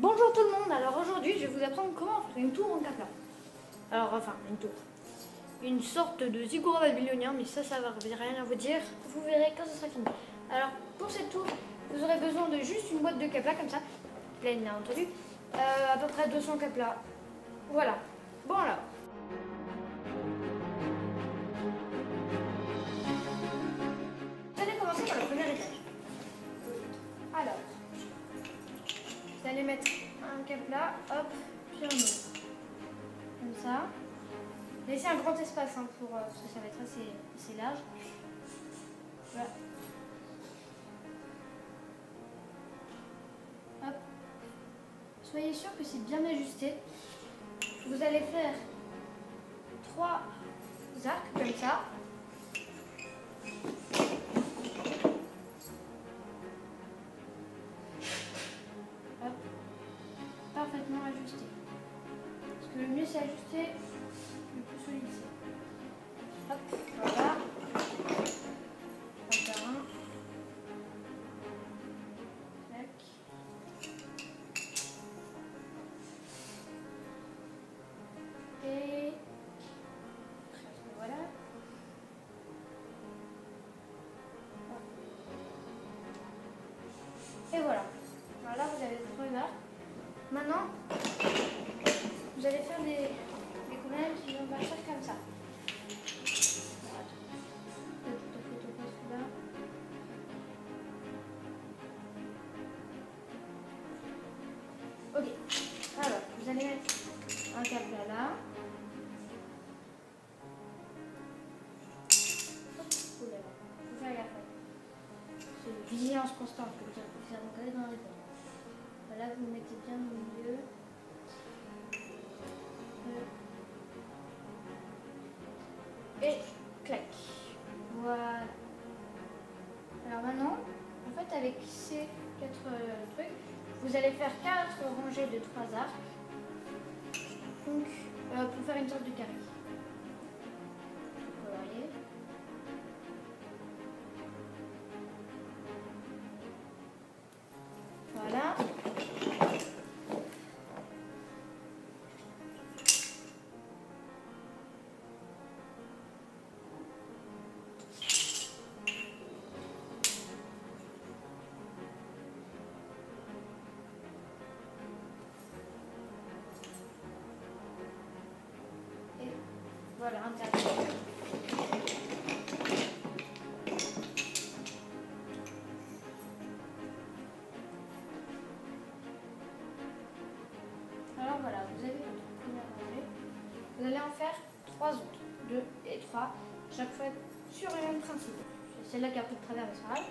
Bonjour tout le monde, alors aujourd'hui je vais vous apprendre comment faire une tour en Kapla. Alors enfin une tour. Une sorte de ziggourats babylonien, mais ça va rien à vous dire. Vous verrez quand ce sera fini. Alors pour cette tour, vous aurez besoin de juste une boîte de Kapla comme ça. Pleine bien entendu. À peu près 200 Kapla. Voilà. Bon alors. Vous allez commencer par le premier étage. Alors, vous allez mettre un Kapla, hop, puis un autre. Comme ça. Laissez un grand espace hein, parce que ça va être assez large. Voilà. Hop. Soyez sûr que c'est bien ajusté. Vous allez faire 3 arcs comme ça. Hop. Parfaitement ajusté. Parce que le mieux c'est ajuster, le plus solide c'est. Hop, voilà. Encore un. Tac. Et voilà. Et voilà. Voilà, vous avez 3 arcs. Maintenant, vous allez faire des colonnes qui vont partir comme ça. Ok, alors vous allez mettre un Kapla là. Faut faire gaffe. C'est une vigilance constante, je veux dire, pour faire rentrer dans les bords. Voilà, vous le mettez bien au milieu. Et clac. Voilà. Alors maintenant, en fait, avec ces 4 trucs, vous allez faire 4 rangées de 3 arcs. Donc, pour faire une sorte de carré. Vous voyez. Voilà. Voilà, un terrain. Alors voilà, vous avez votre première rangée. Vous allez en faire 3 autres. 2 et 3. Chaque fois sur le même principe. C'est celle-là qui a un peu de travers, mais c'est pas grave.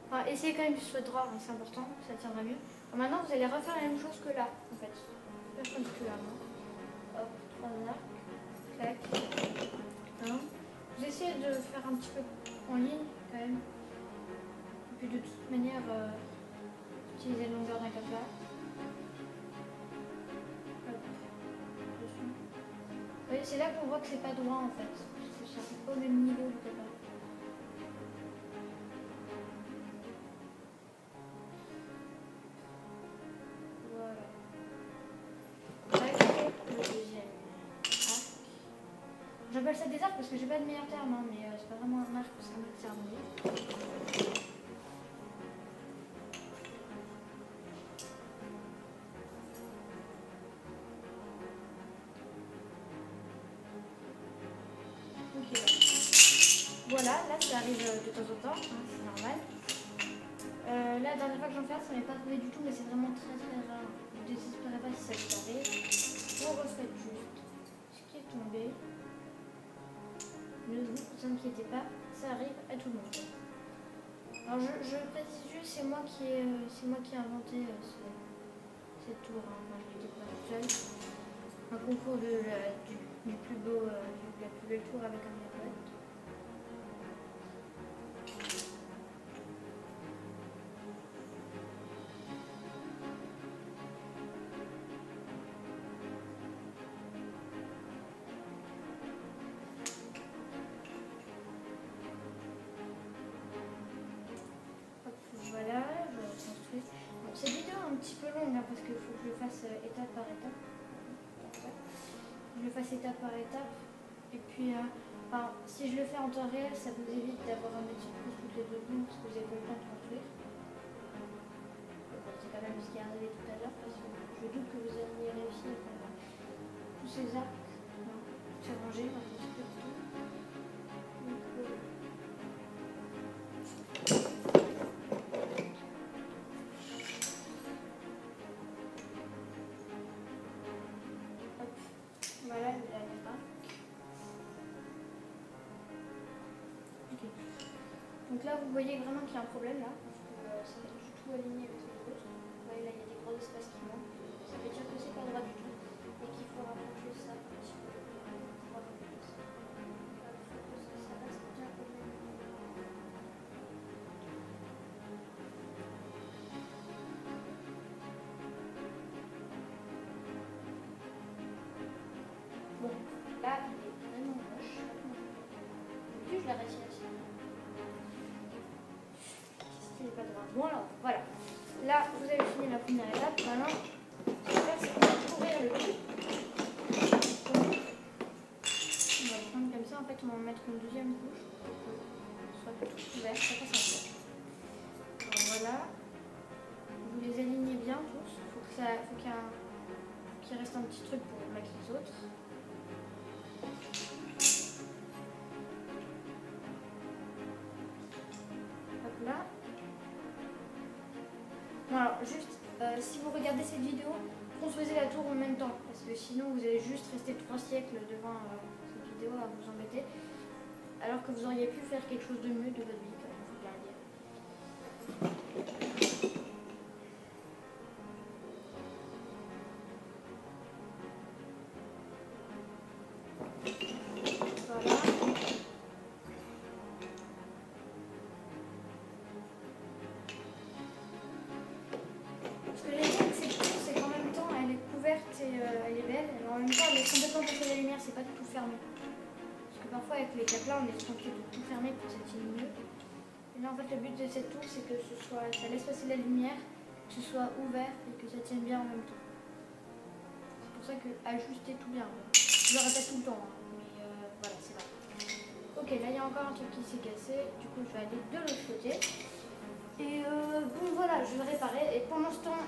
Enfin, essayez quand même que ce soit droit, hein, c'est important, ça tiendra mieux. Alors maintenant, vous allez refaire la même chose que là, en fait. Perpendiculairement. Hop, 3 arcs. Clac. Vous essayez de faire un petit peu en ligne quand même. Et puis de toute manière, utiliser la longueur d'un Kapla. Vous voyez, c'est là qu'on voit que c'est pas droit en fait. Parce que ça fait pas au même niveau le Kapla. Voilà. Là, le deuxième arc. J'appelle ça des arcs parce que j'ai pas de meilleur terme, hein, mais c'est pas vraiment un arc, c'est un arc cerné. Voilà, là ça arrive de temps en temps, hein, c'est normal. La dernière fois que j'en fais, ça m'est pas arrivé du tout, mais c'est vraiment très rare. Ne désespérez pas si ça vous arrive. Vous refaites juste ce qui est tombé. Ne vous inquiétez pas, ça arrive à tout le monde. Alors je précise juste, c'est moi qui ai inventé cette tour. Hein. Enfin, je l'étais pas toute seule. Un concours de la plus belle tour avec un pote. Voilà, je construis. Bon, cette vidéo est un petit peu longue hein, parce qu'il faut que je le fasse étape par étape. Je le fasse étape par étape. Et puis, enfin, si je le fais en temps réel, ça vous évite d'avoir un petit peu toutes les 2 secondes parce que vous avez pas le temps de construire. C'est quand même ce qui est arrivé tout à l'heure parce que je doute que vous ayez réussi à faire tous ces arcs. Non, c'est rangé, un petit peu de tout. Donc, hop, voilà, il n'y a pas. Ok. Donc là, vous voyez vraiment qu'il y a un problème là, parce que c'est pas du tout aligné avec les autres. Vous voyez là, il y a des gros espaces qui manquent. Ça veut dire que c'est pas droit du tout et qu'il faut rapprocher ça un petit peu pour avoir plus. Il faut que ça reste bien au même endroit. Bon, là, il est vraiment moche. Puis je l'arrête ici. Il n'est pas droit. Bon alors, voilà. Là, vous avez fini la première étape. Maintenant, ce qu'on va faire, c'est qu'on va couvrir le tout. On va le prendre comme ça. En fait, on va mettre une deuxième couche pour que ce soit tout couvert. Ça passe un peu. Alors, voilà. Vous les alignez bien tous. Faut qu'il reste un petit truc pour mettre les autres. Hop là. Bon alors, juste, si vous regardez cette vidéo, construisez la tour en même temps, parce que sinon vous allez juste rester 3 siècles devant cette vidéo à vous embêter, alors que vous auriez pu faire quelque chose de mieux de votre vie, quand même, faut bien le dire. Voilà. Ce que j'aime bien avec cette tour, c'est qu'en même temps elle est couverte et elle est belle, et en même temps elle laisse complètement passer la lumière, c'est pas du tout fermé. Parce que parfois avec les caplas on est tranquille de tout fermer pour que ça tienne mieux. Et là en fait le but de cette tour c'est que ça laisse passer la lumière, que ce soit ouvert et que ça tienne bien en même temps. C'est pour ça que ajustez tout bien. Je le répète tout le temps, hein, mais voilà c'est vrai. Ok, là il y a encore un truc qui s'est cassé, du coup je vais aller de l'autre côté. Et bon voilà, je vais réparer et pendant ce temps,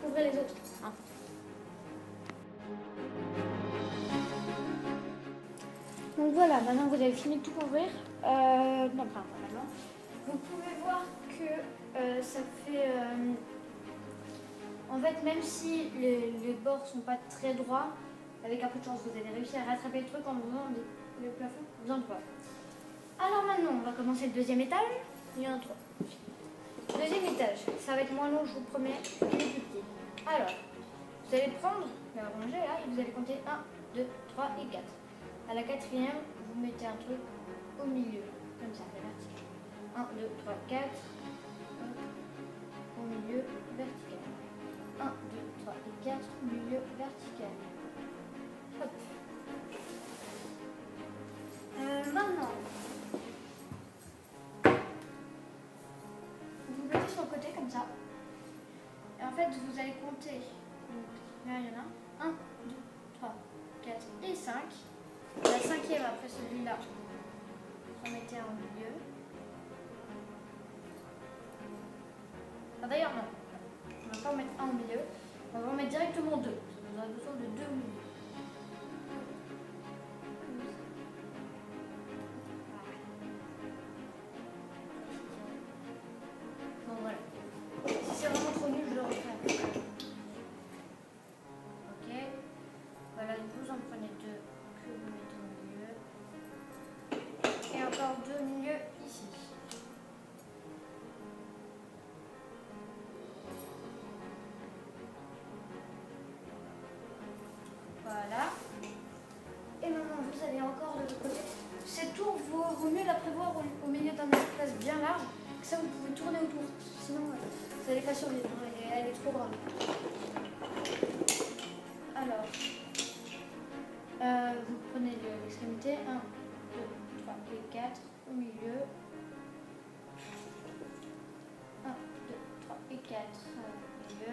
ouvrez les autres. Hein. Donc voilà, maintenant que vous avez fini de tout couvrir, non pas maintenant, vous pouvez voir que ça fait, en fait même si les bords sont pas très droits, avec un peu de chance vous allez réussir à rattraper le truc en faisant le plafond bien droit. Alors maintenant on va commencer le deuxième étage, il y en a 3. Deuxième étage, ça va être moins long, je vous promets, il est plus petit. Alors, vous allez prendre la rangée là et vous allez compter 1, 2, 3 et 4. À la quatrième, vous mettez un truc au milieu, comme ça, la verticale. 1, 2, 3, 4, au milieu, vertical. 1, 2, 3 et 4, au milieu, vertical. Hop. Maintenant, vous mettez sur le côté comme ça. Et en fait, vous allez compter. Donc, là, il y en a 1, 2, 3, 4 et 5. La cinquième, après celui-là, vous en mettez un au milieu. Ah, d'ailleurs, non. On ne va pas en mettre un au milieu. On va en mettre directement 2. On a besoin de 2 au milieu. Bon, voilà. Si c'est vraiment trop nul, je le refais après. Ok. Voilà, vous en prenez 2 que vous mettez au milieu. Et encore 2 au milieu ici. Voilà. Et maintenant, vous allez encore de l'autre côté. Cette tour, vaut mieux la prévoir au milieu d'un espace bien large. Que ça, vous pouvez tourner autour. Sinon, vous n'allez pas survivre. Elle est trop grande. Alors, vous prenez l'extrémité. 1, 2, 3 et 4 au milieu. 1, 2, 3 et 4 au milieu.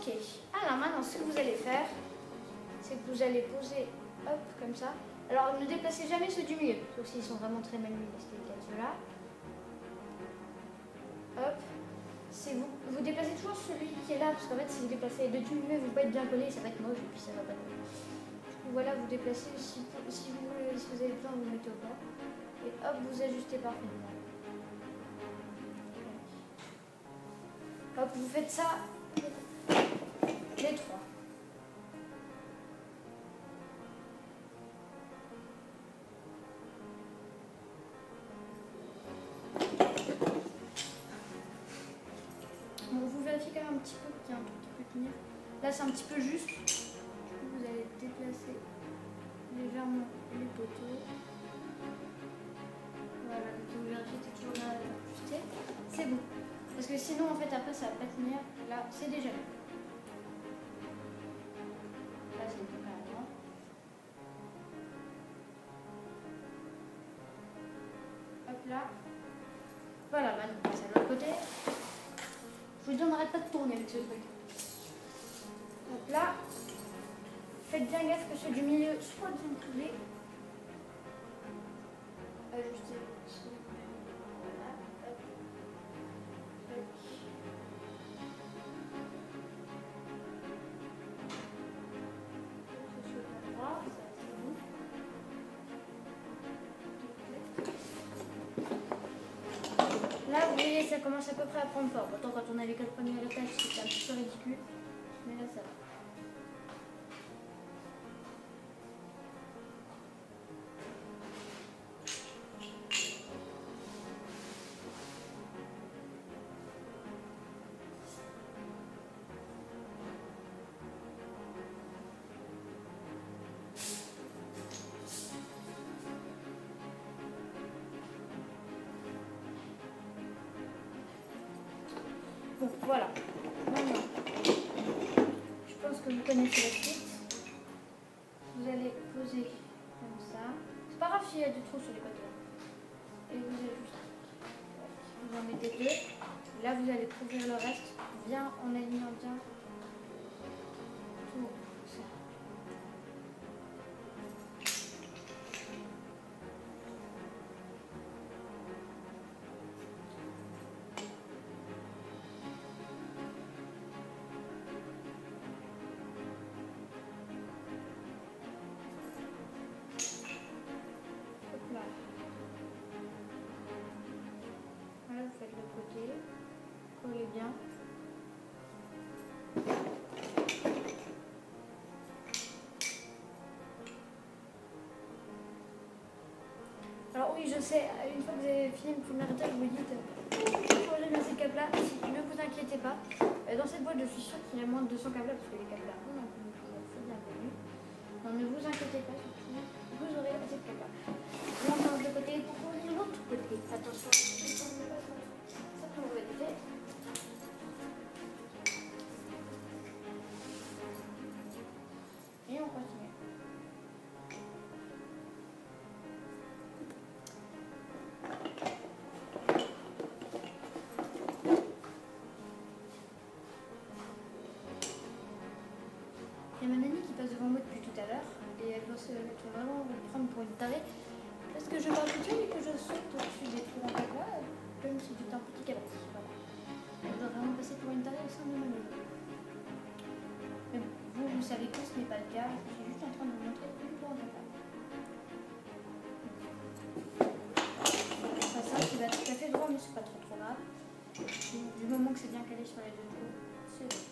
Ok, alors maintenant ce que vous allez faire, c'est que vous allez poser, hop, comme ça. Alors ne déplacez jamais ceux du milieu, sauf s'ils sont vraiment très mal mis, parce qu'il y a ceux-là. Hop, c'est vous déplacez toujours celui qui est là, parce qu'en fait si vous déplacez les deux du milieu, vous ne pouvez pas être bien collé, ça va être moche, et puis ça va pas être moche. Voilà, vous déplacez, si vous avez besoin, vous mettez au bas. Et hop, vous ajustez parfaitement. Hop, vous faites ça les trois. Bon, vous vérifiez quand même un petit peu qu'il y a un truc qui peut tenir. Là, c'est un petit peu juste. Du coup, vous allez déplacer légèrement les poteaux. Voilà, donc vous vérifiez que c'est toujours bien ajusté. C'est bon. Parce que sinon, en fait, après, ça va pas tenir. Là, c'est déjà bien. Là, c'est bon carrément. Hop là. Voilà, maintenant, on passe à l'autre côté. Je vous dis, on n'arrête pas de tourner avec ce truc. Donc là, faites bien gaffe que ceux du milieu soient bien coulés. Ajustez. Voilà. Hop. Tac. Ce soit pas droit, ça va être bon. Là, vous voyez, ça commence à peu près à prendre forme. Autant quand on a les 4 premiers à l'étage, c'était un petit peu ridicule. Mais là, ça va. Bon, voilà. Maintenant, je pense que vous connaissez la suite. Vous allez poser comme ça. C'est pas grave s'il y a du trou sur les côtés. Et vous ajustez. Vous en mettez deux. Et là, vous allez couvrir le reste bien en alignant bien tout ça. Hop là. Voilà, vous faites le côté. Collez bien. Alors oui, je sais, une fois que vous avez fini le premier étage, vous vous dites changez bien ces câbles là, ne vous inquiétez pas. Dans cette boîte, je suis sûre qu'il y a moins de 200 câbles là, parce que les câbles là, on en peut c'est bien connu. Non, ne vous inquiétez pas, surtout, vous aurez assez de câbles là. On change de côté pour ouvrir l'autre côté. Attention, ça peut vous être fait. Et on continue. Il y a ma nanny qui passe devant moi depuis tout à l'heure et elle doit se mettre vraiment me prendre pour une tarée parce que je parle tout seul et que je saute au-dessus des trous en là comme si c'était un petit cabri. Voilà. Elle doit vraiment passer pour une tarée sans me mener. Mais bon, vous savez que ce n'est pas le cas, je suis juste en train de vous montrer une tour en là. Enfin, ça qui va tout à fait droit mais c'est pas trop grave. Du moment que c'est bien calé sur les deux trous, c'est bon.